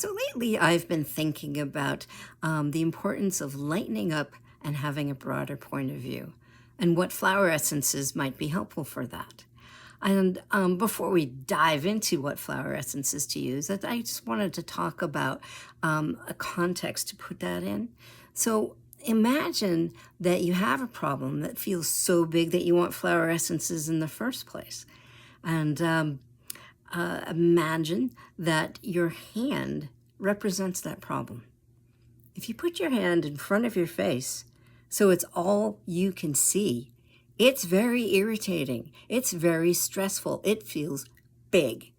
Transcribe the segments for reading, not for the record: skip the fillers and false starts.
So lately, I've been thinking about the importance of lightening up and having a broader point of view, and what flower essences might be helpful for that. And before we dive into what flower essences to use, I just wanted to talk about a context to put that in. So imagine that you have a problem that feels so big that you want flower essences in the first place. And imagine that your hand represents that problem. If you put your hand in front of your face so it's all you can see, it's very irritating. It's very stressful. It feels big.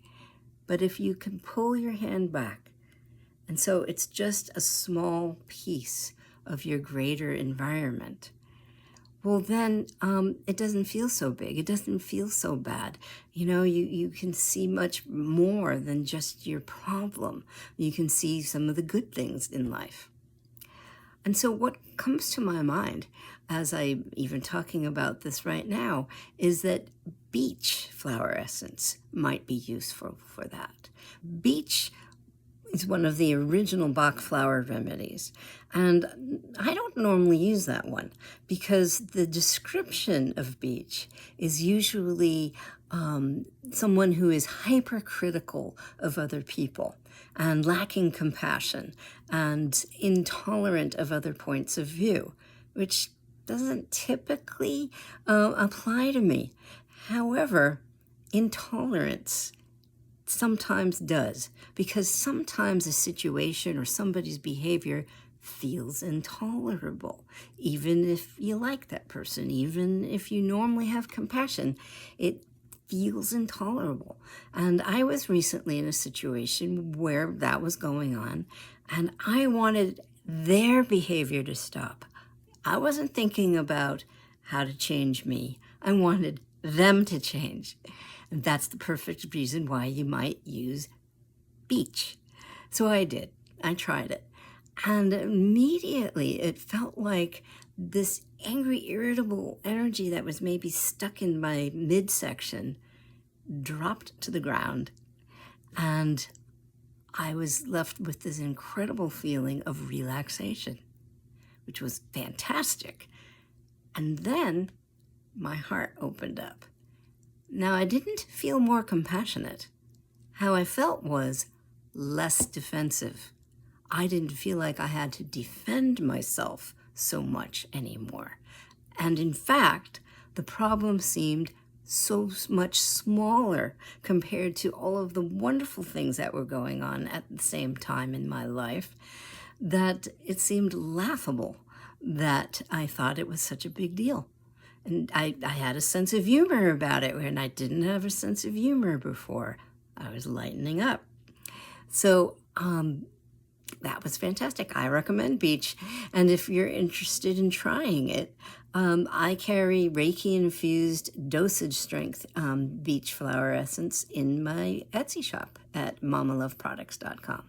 But if you can pull your hand back, and so it's just a small piece of your greater environment, well, then it doesn't feel so big. It doesn't feel so bad. You can see much more than just your problem. You can see some of the good things in life. And so what comes to my mind as I'm even talking about this right now is that beech flower essence might be useful for that. Beech is one of the original Bach flower remedies. And I don't normally use that one because the description of beech is usually someone who is hypercritical of other people and lacking compassion and intolerant of other points of view, which doesn't typically apply to me. However, intolerance sometimes does, because sometimes a situation or somebody's behavior feels intolerable. Even if you like that person, even if you normally have compassion, it feels intolerable. And I was recently in a situation where that was going on, and I wanted their behavior to stop. I wasn't thinking about how to change me. I wanted them to change. And that's the perfect reason why you might use beech. So I did. I tried it. And immediately it felt like this angry, irritable energy that was maybe stuck in my midsection dropped to the ground. And I was left with this incredible feeling of relaxation, which was fantastic. And then my heart opened up. Now, I didn't feel more compassionate. How I felt was less defensive. I didn't feel like I had to defend myself so much anymore. And in fact, the problem seemed so much smaller compared to all of the wonderful things that were going on at the same time in my life that it seemed laughable that I thought it was such a big deal. And I had a sense of humor about it, and I didn't have a sense of humor before. I was lightening up. So that was fantastic. I recommend beech. And if you're interested in trying it, I carry Reiki-infused dosage strength beech flower essence in my Etsy shop at mamaloveproducts.com.